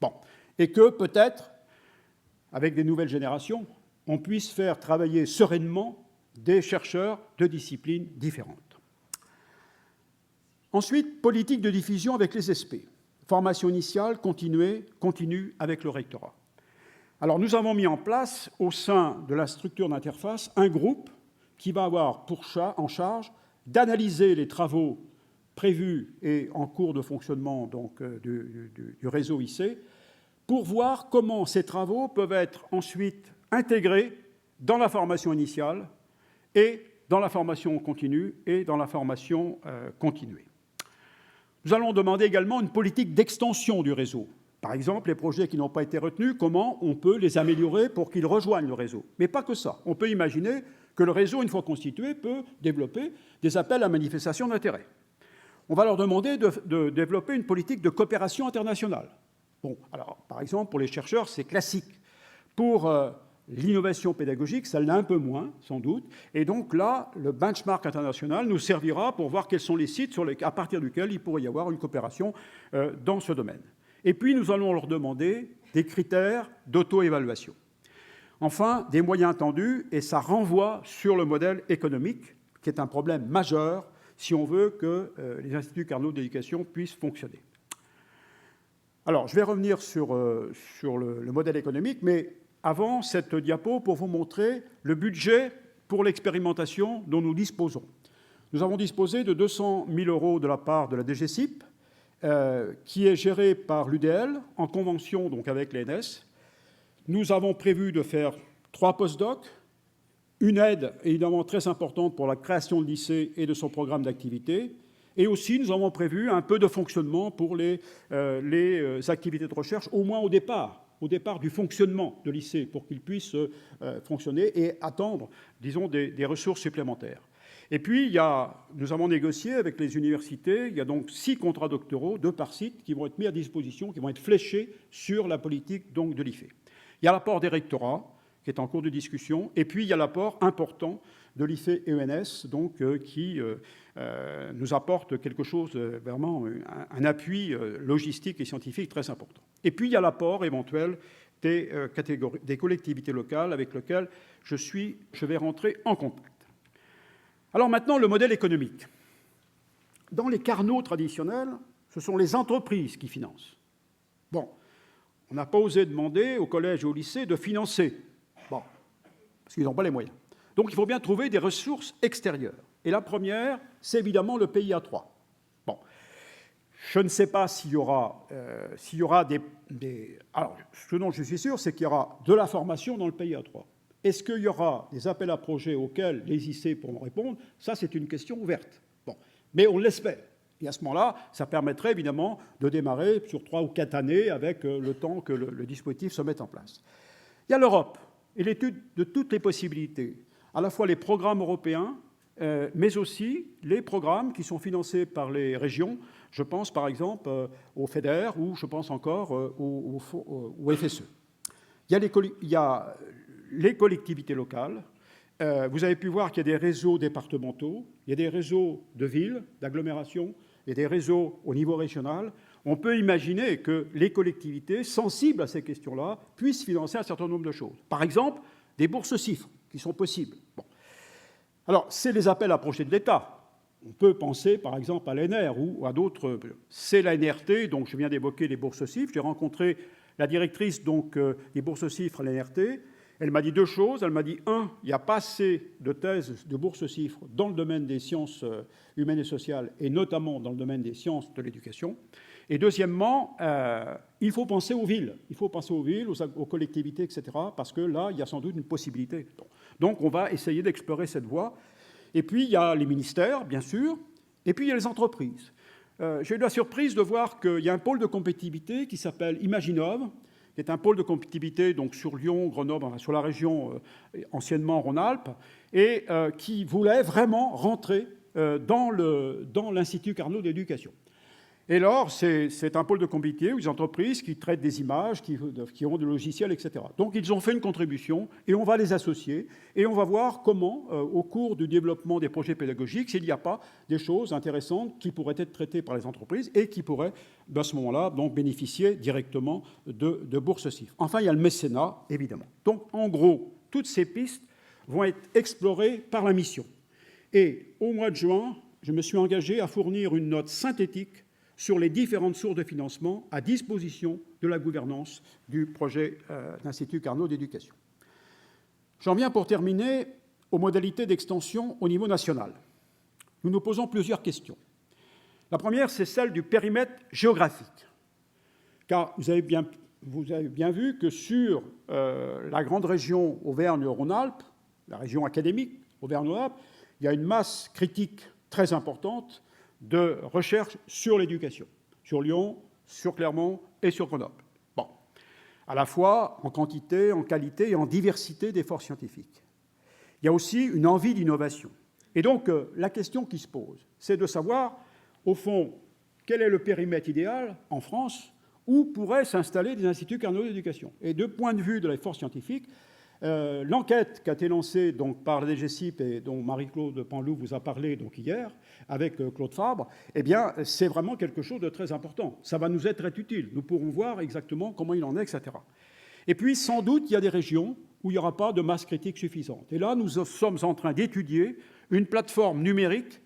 Bon. Et que peut-être, avec des nouvelles générations, on puisse faire travailler sereinement des chercheurs de disciplines différentes. Ensuite, politique de diffusion avec les SP. Formation initiale, continue avec le rectorat. Alors, nous avons mis en place, au sein de la structure d'interface, un groupe qui va avoir en charge d'analyser les travaux prévus et en cours de fonctionnement donc, du réseau IC, pour voir comment ces travaux peuvent être ensuite intégrés dans la formation initiale et dans la formation continue et dans la formation continuée. Nous allons demander également une politique d'extension du réseau. Par exemple, les projets qui n'ont pas été retenus, comment on peut les améliorer pour qu'ils rejoignent le réseau. Mais pas que ça. On peut imaginer que le réseau, une fois constitué, peut développer des appels à manifestation d'intérêt. On va leur demander de développer une politique de coopération internationale. Bon, alors, par exemple, pour les chercheurs, c'est classique. Pour l'innovation pédagogique, ça l'est un peu moins, sans doute. Et donc là, le benchmark international nous servira pour voir quels sont les sites à partir duquel il pourrait y avoir une coopération dans ce domaine. Et puis, nous allons leur demander des critères d'auto-évaluation. Enfin, des moyens attendus, et ça renvoie sur le modèle économique, qui est un problème majeur si on veut que les instituts Carnot d'éducation puissent fonctionner. Alors, je vais revenir sur le modèle économique, mais avant cette diapo, pour vous montrer le budget pour l'expérimentation dont nous disposons. Nous avons disposé de 200 000 € de la part de la DGCIP, qui est gérée par l'UDL, en convention donc, avec l'ENS. Nous avons prévu de faire 3 postdocs, une aide évidemment très importante pour la création de lycée et de son programme d'activité, et aussi nous avons prévu un peu de fonctionnement pour les activités de recherche, au moins au départ du fonctionnement de lycée, pour qu'ils puissent fonctionner et attendre, disons, des ressources supplémentaires. Et puis, nous avons négocié avec les universités, il y a donc 6 contrats doctoraux, 2 par site, qui vont être mis à disposition, qui vont être fléchés sur la politique donc, de l'IFE. Il y a l'apport des rectorats, qui est en cours de discussion, et puis il y a l'apport important de l'IFE-ENS, donc, qui nous apporte quelque chose, vraiment un appui logistique et scientifique très important. Et puis il y a l'apport éventuel des collectivités locales avec lesquelles je vais rentrer en contact. Alors maintenant, le modèle économique. Dans les carnaux traditionnels, ce sont les entreprises qui financent. Bon, on n'a pas osé demander au collège et au lycée de financer. Bon, parce qu'ils n'ont pas les moyens. Donc il faut bien trouver des ressources extérieures. Et la première, c'est évidemment le PIA3. Bon, je ne sais pas s'il y aura des... Alors, ce dont je suis sûr, c'est qu'il y aura de la formation dans le PIA3. Est-ce qu'il y aura des appels à projets auxquels les IC pourront répondre? Ça, c'est une question ouverte. Bon. Mais on l'espère. Et à ce moment-là, ça permettrait évidemment de démarrer sur 3 ou 4 années avec le temps que le dispositif se mette en place. Il y a l'Europe et l'étude de toutes les possibilités, à la fois les programmes européens, mais aussi les programmes qui sont financés par les régions. Je pense par exemple au FEDER ou je pense encore au FSE. Il y a les collectivités locales. Vous avez pu voir qu'il y a des réseaux départementaux, il y a des réseaux de villes, d'agglomérations, il y a des réseaux au niveau régional. On peut imaginer que les collectivités sensibles à ces questions-là puissent financer un certain nombre de choses. Par exemple, des bourses CIFRE qui sont possibles. Bon. Alors, c'est les appels à projets de l'État. On peut penser, par exemple, à l'ENR ou à d'autres. C'est la NRT, donc je viens d'évoquer les bourses CIFRE. J'ai rencontré la directrice donc, des bourses CIFRE à l'NRT. Elle m'a dit 2 choses. Elle m'a dit, 1, il n'y a pas assez de thèses de bourses CIFRE dans le domaine des sciences humaines et sociales, et notamment dans le domaine des sciences de l'éducation. Et deuxièmement, il faut penser aux villes. Il faut penser aux villes, aux collectivités, etc., parce que là, il y a sans doute une possibilité. Donc, on va essayer d'explorer cette voie. Et puis, il y a les ministères, bien sûr, et puis il y a les entreprises. J'ai eu la surprise de voir qu'il y a un pôle de compétitivité qui s'appelle Imaginov, qui est un pôle de compétitivité donc, sur Lyon, Grenoble, sur la région anciennement Rhône-Alpes, et qui voulait vraiment rentrer dans l'Institut Carnot d'éducation. Et alors, c'est un pôle de compétitivité où les entreprises qui traitent des images, qui ont des logiciels, etc. Donc, ils ont fait une contribution et on va les associer et on va voir comment, au cours du développement des projets pédagogiques, s'il n'y a pas des choses intéressantes qui pourraient être traitées par les entreprises et qui pourraient, à ce moment-là, donc, bénéficier directement de bourses CIFRE. Enfin, il y a le mécénat, évidemment. Donc, en gros, toutes ces pistes vont être explorées par la mission. Et au mois de juin, je me suis engagé à fournir une note synthétique sur les différentes sources de financement à disposition de la gouvernance du projet d'Institut Carnot d'éducation. J'en viens pour terminer aux modalités d'extension au niveau national. Nous nous posons plusieurs questions. La première, c'est celle du périmètre géographique. Car vous avez bien vu que sur la grande région Auvergne-Rhône-Alpes, la région académique Auvergne-Rhône-Alpes, il y a une masse critique très importante de recherche sur l'éducation, sur Lyon, sur Clermont et sur Grenoble. Bon, à la fois en quantité, en qualité et en diversité d'efforts scientifiques. Il y a aussi une envie d'innovation. Et donc, la question qui se pose, c'est de savoir, au fond, quel est le périmètre idéal en France où pourraient s'installer des instituts Carnot d'éducation. Et de point de vue de l'effort scientifique, l'enquête qui a été lancée donc, par la DGCIP et dont Marie-Claude Panlou vous a parlé donc, hier, avec Claude Fabre, eh bien, c'est vraiment quelque chose de très important. Ça va nous être très utile. Nous pourrons voir exactement comment il en est, etc. Et puis, sans doute, il y a des régions où il n'y aura pas de masse critique suffisante. Et là, nous sommes en train d'étudier une plateforme numérique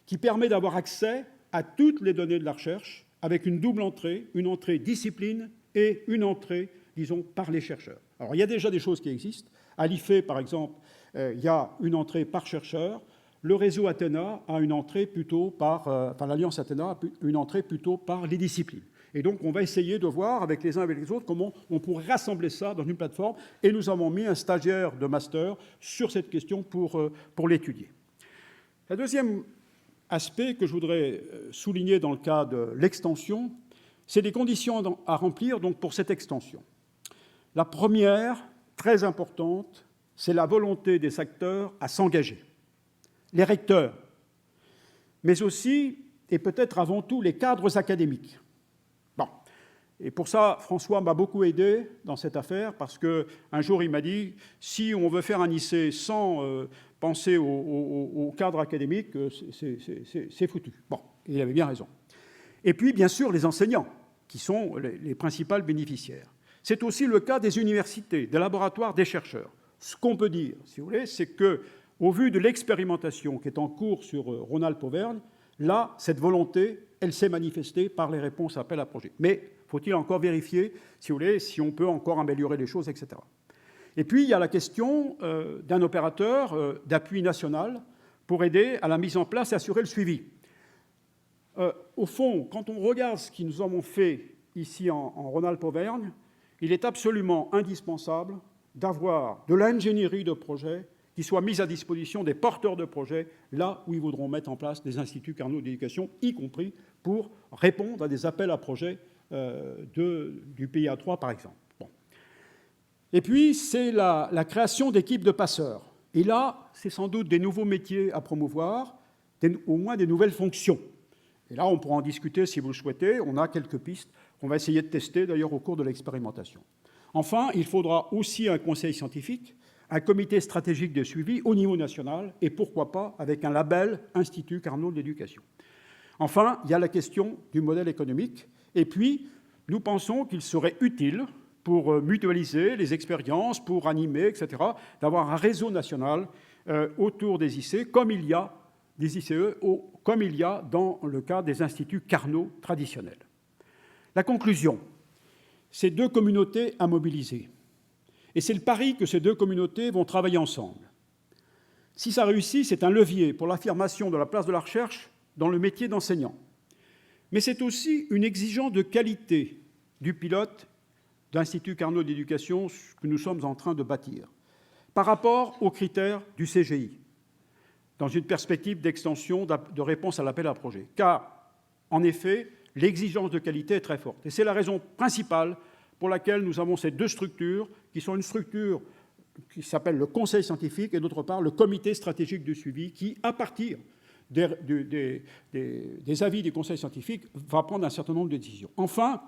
qui permet d'avoir accès à toutes les données de la recherche avec une double entrée, une entrée discipline et une entrée, disons, par les chercheurs. Alors, il y a déjà des choses qui existent. À l'IFE, par exemple, il y a une entrée par chercheur. Le réseau Athéna a une entrée plutôt par... l'Alliance Athéna a une entrée plutôt par les disciplines. Et donc, on va essayer de voir avec les uns et avec les autres comment on pourrait rassembler ça dans une plateforme. Et nous avons mis un stagiaire de master sur cette question pour l'étudier. Le deuxième aspect que je voudrais souligner dans le cas de l'extension, c'est les conditions à remplir donc, pour cette extension. La première, très importante, c'est la volonté des acteurs à s'engager. les recteurs, mais aussi, et peut-être avant tout, les cadres académiques. Bon. Et pour ça, François m'a beaucoup aidé dans cette affaire, parce qu'un jour, il m'a dit, si on veut faire un IC sans penser aux cadres académiques, c'est foutu. Bon, il avait bien raison. Et puis, bien sûr, les enseignants, qui sont les principaux bénéficiaires. C'est aussi le cas des universités, des laboratoires, des chercheurs. Ce qu'on peut dire, si vous voulez, c'est qu'au vu de l'expérimentation qui est en cours sur Rhône-Alpes-Auvergne, là, cette volonté, elle s'est manifestée par les réponses à appel à projet. Mais faut-il encore vérifier, si vous voulez, si on peut encore améliorer les choses, etc. Et puis, il y a la question d'un opérateur d'appui national pour aider à la mise en place et assurer le suivi. Au fond, quand on regarde ce qu'ils nous avons fait ici en Rhône-Alpes-Auvergne, il est absolument indispensable d'avoir de l'ingénierie de projet qui soit mise à disposition des porteurs de projets là où ils voudront mettre en place des instituts Carnot d'éducation, y compris pour répondre à des appels à projets du PIA 3, par exemple. Bon. Et puis, c'est la création d'équipes de passeurs. Et là, c'est sans doute des nouveaux métiers à promouvoir, au moins des nouvelles fonctions. Et là, on pourra en discuter si vous le souhaitez. On a quelques pistes qu'on va essayer de tester, d'ailleurs, au cours de l'expérimentation. Enfin, il faudra aussi un conseil scientifique, un comité stratégique de suivi au niveau national, et pourquoi pas avec un label Institut Carnot de l'éducation. Enfin, il y a la question du modèle économique. Et puis, nous pensons qu'il serait utile, pour mutualiser les expériences, pour animer, etc., d'avoir un réseau national autour des IC, comme il y a des ICE, comme il y a dans le cas des instituts Carnot traditionnels. La conclusion, c'est deux communautés à mobiliser. Et c'est le pari que ces deux communautés vont travailler ensemble. Si ça réussit, c'est un levier pour l'affirmation de la place de la recherche dans le métier d'enseignant. Mais c'est aussi une exigence de qualité du pilote d'Institut Carnot d'éducation que nous sommes en train de bâtir, par rapport aux critères du CGI, dans une perspective d'extension de réponse à l'appel à projet. Car, en effet, l'exigence de qualité est très forte. Et c'est la raison principale pour laquelle nous avons ces deux structures, qui sont une structure qui s'appelle le Conseil scientifique et d'autre part le Comité stratégique de suivi, qui, à partir des avis du Conseil scientifique, va prendre un certain nombre de décisions. Enfin,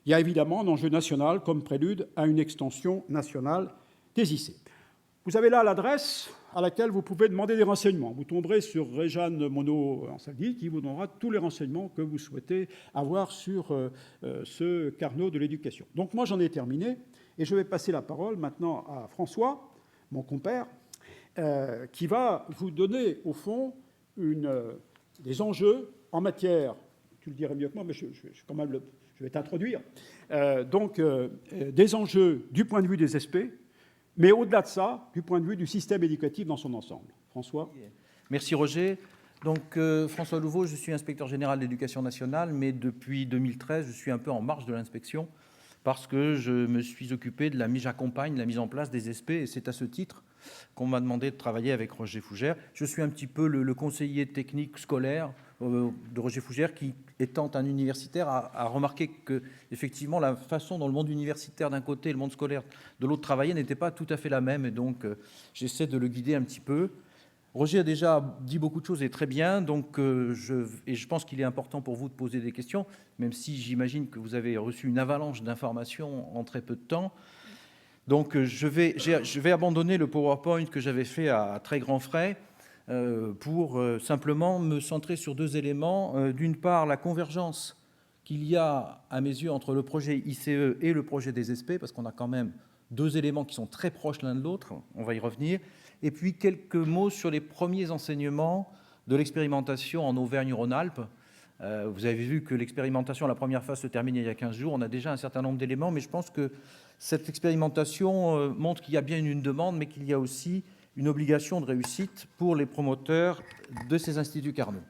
il y a évidemment un enjeu national comme prélude à une extension nationale des IC. Vous avez là l'adresse à laquelle vous pouvez demander des renseignements. Vous tomberez sur Réjeanne Monod-Ansaldi qui vous donnera tous les renseignements que vous souhaitez avoir sur ce Carnot de l'éducation. Donc moi, j'en ai terminé et je vais passer la parole maintenant à François, mon compère, qui va vous donner, au fond, des enjeux en matière, tu le dirais mieux que moi, mais je vais t'introduire, des enjeux du point de vue des SP, mais au-delà de ça, du point de vue du système éducatif dans son ensemble. François. Merci Roger. Donc François Louveau, je suis inspecteur général de l'éducation nationale, mais depuis 2013, je suis un peu en marge de l'inspection parce que je me suis occupé de j'accompagne la mise en place des SP, et c'est à ce titre qu'on m'a demandé de travailler avec Roger Fougère. Je suis un petit peu le conseiller technique scolaire de Roger Fougère qui, étant un universitaire, a remarqué que effectivement la façon dont le monde universitaire d'un côté et le monde scolaire de l'autre travaillait n'était pas tout à fait la même, et donc j'essaie de le guider un petit peu. Roger a déjà dit beaucoup de choses et très bien, donc je pense qu'il est important pour vous de poser des questions, même si j'imagine que vous avez reçu une avalanche d'informations en très peu de temps. Donc je vais abandonner le PowerPoint que j'avais fait à très grands frais pour simplement me centrer sur deux éléments. D'une part, la convergence qu'il y a, à mes yeux, entre le projet ICE et le projet des SP, parce qu'on a quand même deux éléments qui sont très proches l'un de l'autre, on va y revenir. Et puis quelques mots sur les premiers enseignements de l'expérimentation en Auvergne-Rhône-Alpes. Vous avez vu que l'expérimentation, la première phase se termine il y a 15 jours. On a déjà un certain nombre d'éléments, mais je pense que cette expérimentation montre qu'il y a bien une demande, mais qu'il y a aussi une obligation de réussite pour les promoteurs de ces instituts Carnot.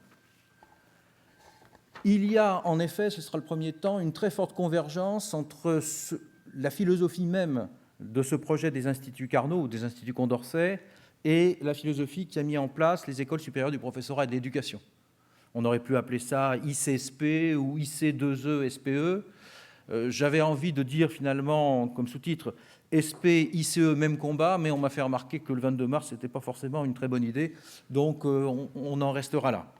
Il y a en effet, ce sera le premier temps, une très forte convergence entre la philosophie même de ce projet des instituts Carnot ou des instituts Condorcet et la philosophie qui a mis en place les écoles supérieures du professorat et de l'éducation. On aurait pu appeler ça ICSP ou IC2E SPE. J'avais envie de dire finalement, comme sous-titre, SP, ICE, même combat, mais on m'a fait remarquer que le 22 mars, ce n'était pas forcément une très bonne idée, donc on en restera là.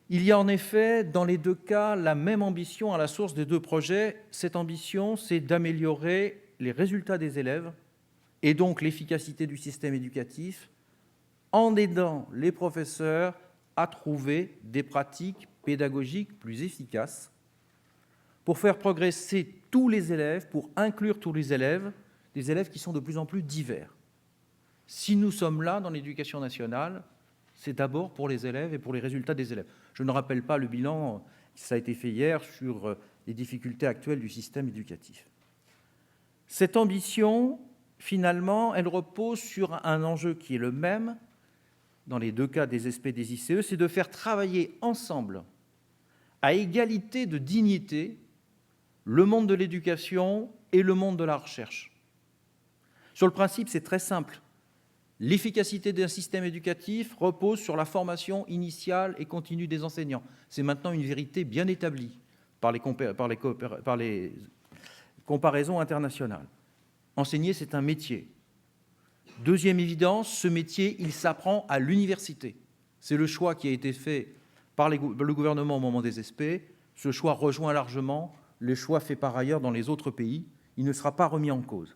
Il y a en effet, dans les deux cas, la même ambition à la source des deux projets. Cette ambition, c'est d'améliorer les résultats des élèves et donc l'efficacité du système éducatif en aidant les professeurs à trouver des pratiques pédagogiques plus efficaces pour faire progresser tous les élèves, pour inclure tous les élèves, des élèves qui sont de plus en plus divers. Si nous sommes là dans l'éducation nationale, c'est d'abord pour les élèves et pour les résultats des élèves. Je ne rappelle pas le bilan, ça a été fait hier, sur les difficultés actuelles du système éducatif. Cette ambition, finalement, elle repose sur un enjeu qui est le même, dans les deux cas des SP et des ICE, c'est de faire travailler ensemble, à égalité de dignité, le monde de l'éducation et le monde de la recherche. Sur le principe, c'est très simple. L'efficacité d'un système éducatif repose sur la formation initiale et continue des enseignants. C'est maintenant une vérité bien établie par les comparaisons internationales. Enseigner, c'est un métier. Deuxième évidence, ce métier, il s'apprend à l'université. C'est le choix qui a été fait par le gouvernement au moment des SP. Ce choix rejoint largement les choix faits par ailleurs dans les autres pays. Il ne sera pas remis en cause.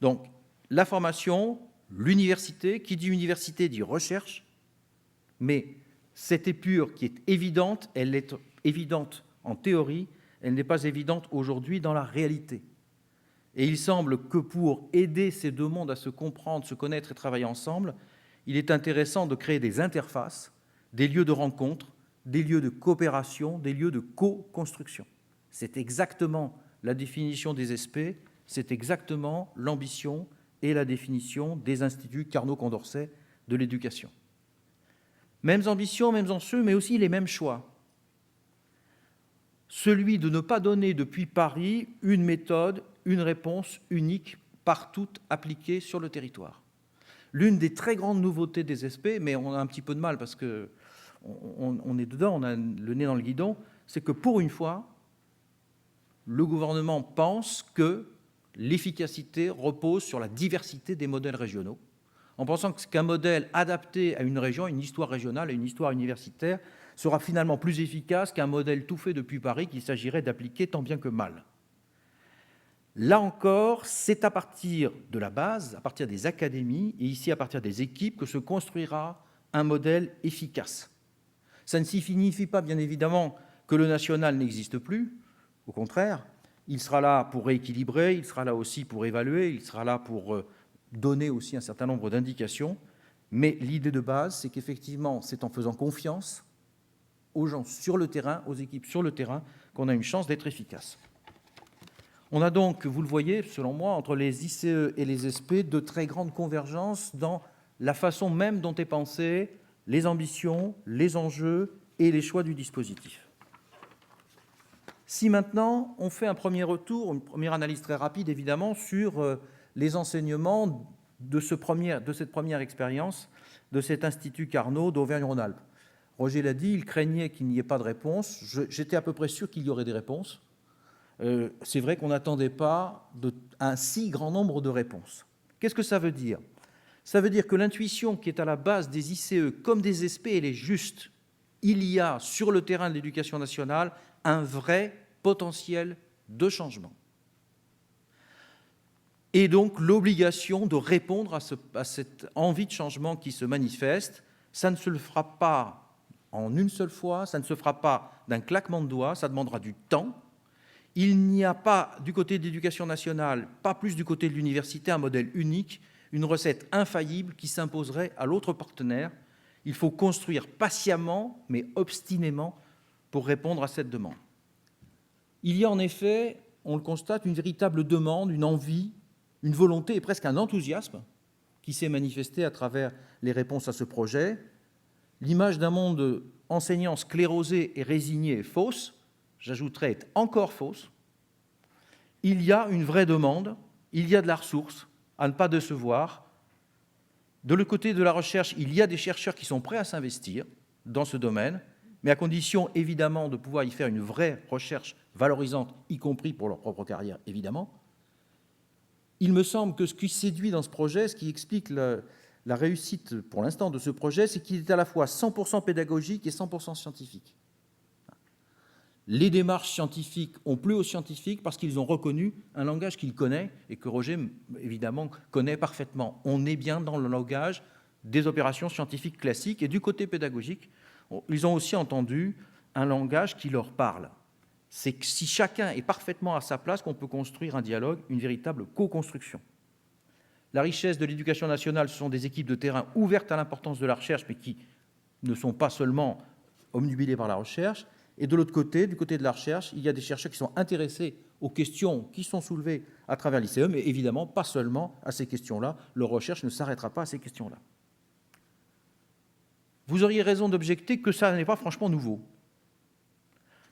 Donc, la formation, l'université, qui dit université dit recherche, mais cette épure qui est évidente, elle est évidente en théorie, elle n'est pas évidente aujourd'hui dans la réalité. Et il semble que pour aider ces deux mondes à se comprendre, se connaître et travailler ensemble, il est intéressant de créer des interfaces, des lieux de rencontre, des lieux de coopération, des lieux de co-construction. C'est exactement la définition des SP, c'est exactement l'ambition et la définition des instituts Carnot-Condorcet de l'éducation. Mêmes ambitions, mêmes enjeux, mais aussi les mêmes choix. Celui de ne pas donner depuis Paris une méthode, une réponse unique, partout appliquée sur le territoire. L'une des très grandes nouveautés des SP, mais on a un petit peu de mal parce qu'on est dedans, on a le nez dans le guidon, c'est que pour une fois, le gouvernement pense que l'efficacité repose sur la diversité des modèles régionaux, en pensant qu'un modèle adapté à une région, une histoire régionale et une histoire universitaire, sera finalement plus efficace qu'un modèle tout fait depuis Paris qu'il s'agirait d'appliquer tant bien que mal. Là encore, c'est à partir de la base, à partir des académies, et ici à partir des équipes, que se construira un modèle efficace. Ça ne signifie pas, bien évidemment, que le national n'existe plus. Au contraire, il sera là pour rééquilibrer, il sera là aussi pour évaluer, il sera là pour donner aussi un certain nombre d'indications. Mais l'idée de base, c'est qu'effectivement, c'est en faisant confiance aux gens sur le terrain, aux équipes sur le terrain, qu'on a une chance d'être efficace. On a donc, vous le voyez, selon moi, entre les ICE et les SP, de très grandes convergences dans la façon même dont est pensée les ambitions, les enjeux et les choix du dispositif. Si maintenant, on fait un premier retour, une première analyse très rapide, évidemment, sur les enseignements de cette première expérience de cet Institut Carnot d'Auvergne-Rhône-Alpes. Roger l'a dit, il craignait qu'il n'y ait pas de réponse. J'étais à peu près sûr qu'il y aurait des réponses. C'est vrai qu'on n'attendait pas un si grand nombre de réponses. Qu'est-ce que ça veut dire ? Ça veut dire que l'intuition qui est à la base des ICE comme des SP, elle est juste. Il y a sur le terrain de l'éducation nationale un vrai potentiel de changement. Et donc l'obligation de répondre à cette envie de changement qui se manifeste, ça ne se le fera pas en une seule fois, ça ne se fera pas d'un claquement de doigts, ça demandera du temps. Il n'y a pas du côté de l'éducation nationale, pas plus du côté de l'université, un modèle unique, une recette infaillible qui s'imposerait à l'autre partenaire. Il faut construire patiemment, mais obstinément, pour répondre à cette demande. Il y a en effet, on le constate, une véritable demande, une envie, une volonté et presque un enthousiasme qui s'est manifesté à travers les réponses à ce projet. L'image d'un monde enseignant sclérosé et résigné est fausse, j'ajouterais est encore fausse. Il y a une vraie demande, il y a de la ressource à ne pas décevoir. De le côté de la recherche, il y a des chercheurs qui sont prêts à s'investir dans ce domaine mais à condition évidemment de pouvoir y faire une vraie recherche valorisante, y compris pour leur propre carrière, évidemment. Il me semble que ce qui séduit dans ce projet, ce qui explique la réussite pour l'instant de ce projet, c'est qu'il est à la fois 100% pédagogique et 100% scientifique. Les démarches scientifiques ont plu aux scientifiques parce qu'ils ont reconnu un langage qu'ils connaissent et que Roger, évidemment, connaît parfaitement. On est bien dans le langage des opérations scientifiques classiques, et du côté pédagogique, ils ont aussi entendu un langage qui leur parle. C'est que si chacun est parfaitement à sa place qu'on peut construire un dialogue, une véritable co-construction. La richesse de l'éducation nationale, ce sont des équipes de terrain ouvertes à l'importance de la recherche, mais qui ne sont pas seulement obnubilées par la recherche. Et de l'autre côté, du côté de la recherche, il y a des chercheurs qui sont intéressés aux questions qui sont soulevées à travers l'ICE, mais évidemment pas seulement à ces questions-là. Leur recherche ne s'arrêtera pas à ces questions-là. Vous auriez raison d'objecter que ça n'est pas franchement nouveau,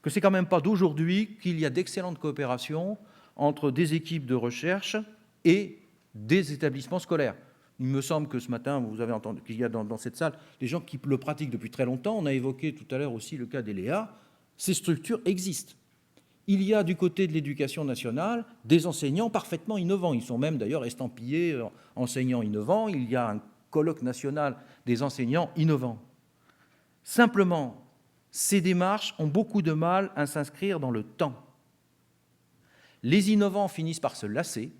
que c'est quand même pas d'aujourd'hui qu'il y a d'excellentes coopérations entre des équipes de recherche et des établissements scolaires. Il me semble que ce matin, vous avez entendu qu'il y a dans cette salle des gens qui le pratiquent depuis très longtemps. On a évoqué tout à l'heure aussi le cas d'ELEA. Ces structures existent. Il y a du côté de l'éducation nationale des enseignants parfaitement innovants. Ils sont même d'ailleurs estampillés enseignants innovants. Il y a un colloque national des enseignants innovants. Simplement, ces démarches ont beaucoup de mal à s'inscrire dans le temps. Les innovants finissent par se lasser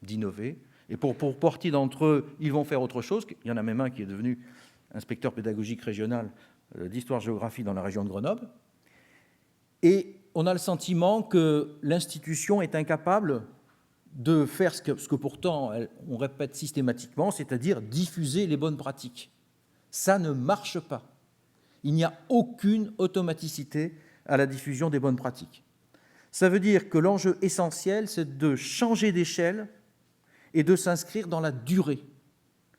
d'innover, et pour partie d'entre eux, ils vont faire autre chose. Il y en a même un qui est devenu inspecteur pédagogique régional d'histoire-géographie dans la région de Grenoble. Et on a le sentiment que l'institution est incapable de faire ce que pourtant on répète systématiquement, c'est-à-dire diffuser les bonnes pratiques. Ça ne marche pas. Il n'y a aucune automaticité à la diffusion des bonnes pratiques. Ça veut dire que l'enjeu essentiel, c'est de changer d'échelle et de s'inscrire dans la durée.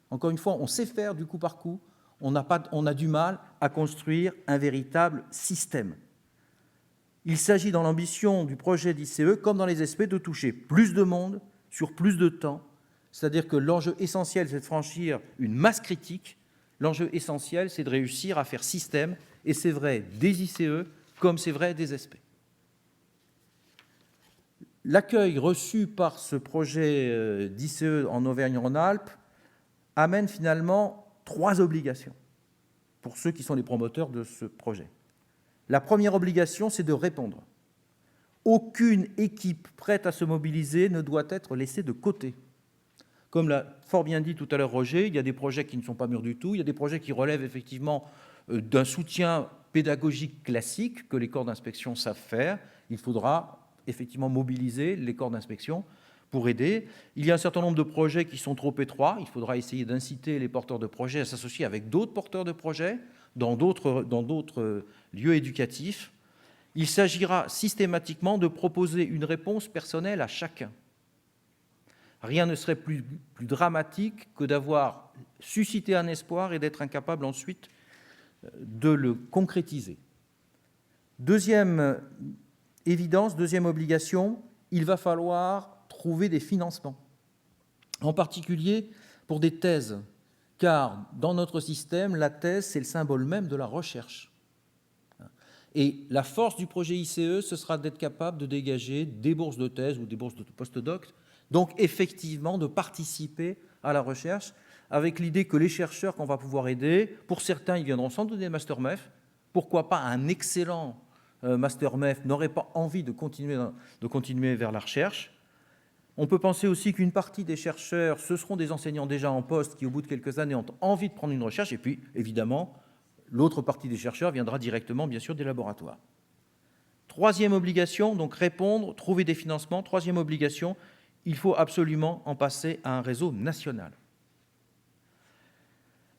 Encore une fois, on sait faire du coup par coup, on a du mal à construire un véritable système. Il s'agit dans l'ambition du projet d'ICE, comme dans les SP, de toucher plus de monde sur plus de temps, c'est-à-dire que l'enjeu essentiel, c'est de franchir une masse critique. L'enjeu essentiel, c'est de réussir à faire système, et c'est vrai des ICE comme c'est vrai des SP. L'accueil reçu par ce projet d'ICE en Auvergne-Rhône-Alpes amène finalement 3 obligations pour ceux qui sont les promoteurs de ce projet. La première obligation, c'est de répondre. Aucune équipe prête à se mobiliser ne doit être laissée de côté. Comme l'a fort bien dit tout à l'heure Roger, il y a des projets qui ne sont pas mûrs du tout, il y a des projets qui relèvent effectivement d'un soutien pédagogique classique que les corps d'inspection savent faire. Il faudra effectivement mobiliser les corps d'inspection pour aider. Il y a un certain nombre de projets qui sont trop étroits. Il faudra essayer d'inciter les porteurs de projets à s'associer avec d'autres porteurs de projets dans d'autres lieux éducatifs. Il s'agira systématiquement de proposer une réponse personnelle à chacun. Rien ne serait plus dramatique que d'avoir suscité un espoir et d'être incapable ensuite de le concrétiser. Deuxième évidence, deuxième obligation, il va falloir trouver des financements, en particulier pour des thèses, car dans notre système, la thèse, c'est le symbole même de la recherche. Et la force du projet ICE, ce sera d'être capable de dégager des bourses de thèse ou des bourses de post-doc, donc effectivement de participer à la recherche, avec l'idée que les chercheurs qu'on va pouvoir aider, pour certains, ils viendront sans doute des Master MEF, pourquoi pas un excellent Master MEF n'aurait pas envie de continuer vers la recherche. On peut penser aussi qu'une partie des chercheurs, ce seront des enseignants déjà en poste qui, au bout de quelques années, ont envie de prendre une recherche, et puis, évidemment, l'autre partie des chercheurs viendra directement, bien sûr, des laboratoires. Troisième obligation, donc répondre, trouver des financements. Troisième obligation, il faut absolument en passer à un réseau national.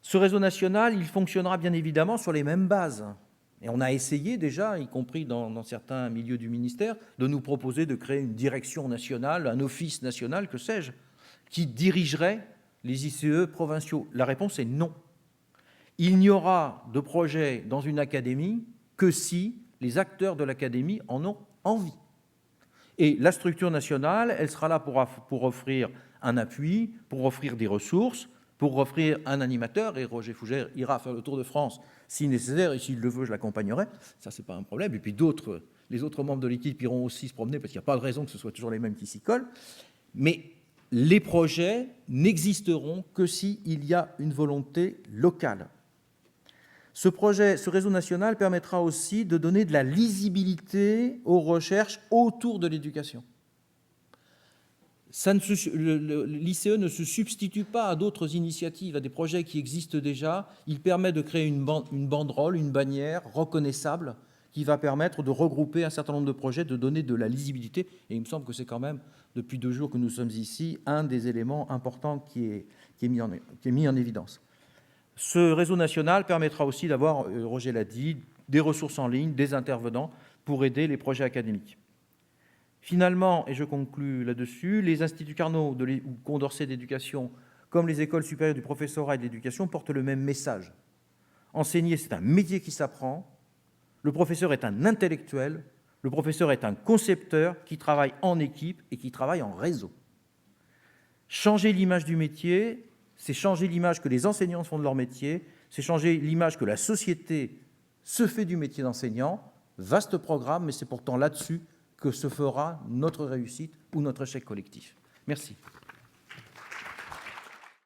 Ce réseau national, il fonctionnera bien évidemment sur les mêmes bases. Et on a essayé déjà, y compris dans certains milieux du ministère, de nous proposer de créer une direction nationale, un office national, que sais-je, qui dirigerait les ICE provinciaux. La réponse est non. Il n'y aura de projet dans une académie que si les acteurs de l'académie en ont envie. Et la structure nationale, elle sera là pour offrir un appui, pour offrir des ressources, pour offrir un animateur, et Roger Fougère ira faire le tour de France si nécessaire, et s'il le veut, je l'accompagnerai, ça c'est pas un problème, et puis les autres membres de l'équipe iront aussi se promener, parce qu'il n'y a pas de raison que ce soit toujours les mêmes qui s'y collent, mais les projets n'existeront que s'il y a une volonté locale. Ce réseau national permettra aussi de donner de la lisibilité aux recherches autour de l'éducation. L'ICE ne se substitue pas à d'autres initiatives, à des projets qui existent déjà. Il permet de créer une banderole, une bannière reconnaissable qui va permettre de regrouper un certain nombre de projets, de donner de la lisibilité. Et il me semble que c'est quand même, depuis 2 jours que nous sommes ici, un des éléments importants qui est mis en évidence. Ce réseau national permettra aussi d'avoir, Roger l'a dit, des ressources en ligne, des intervenants pour aider les projets académiques. Finalement, et je conclus là-dessus, les instituts Carnot ou Condorcet d'éducation, comme les écoles supérieures du professorat et de l'éducation, portent le même message. Enseigner, c'est un métier qui s'apprend. Le professeur est un intellectuel. Le professeur est un concepteur qui travaille en équipe et qui travaille en réseau. Changer l'image du métier, c'est changer l'image que les enseignants font de leur métier, c'est changer l'image que la société se fait du métier d'enseignant. Vaste programme, mais c'est pourtant là-dessus que se fera notre réussite ou notre échec collectif. Merci.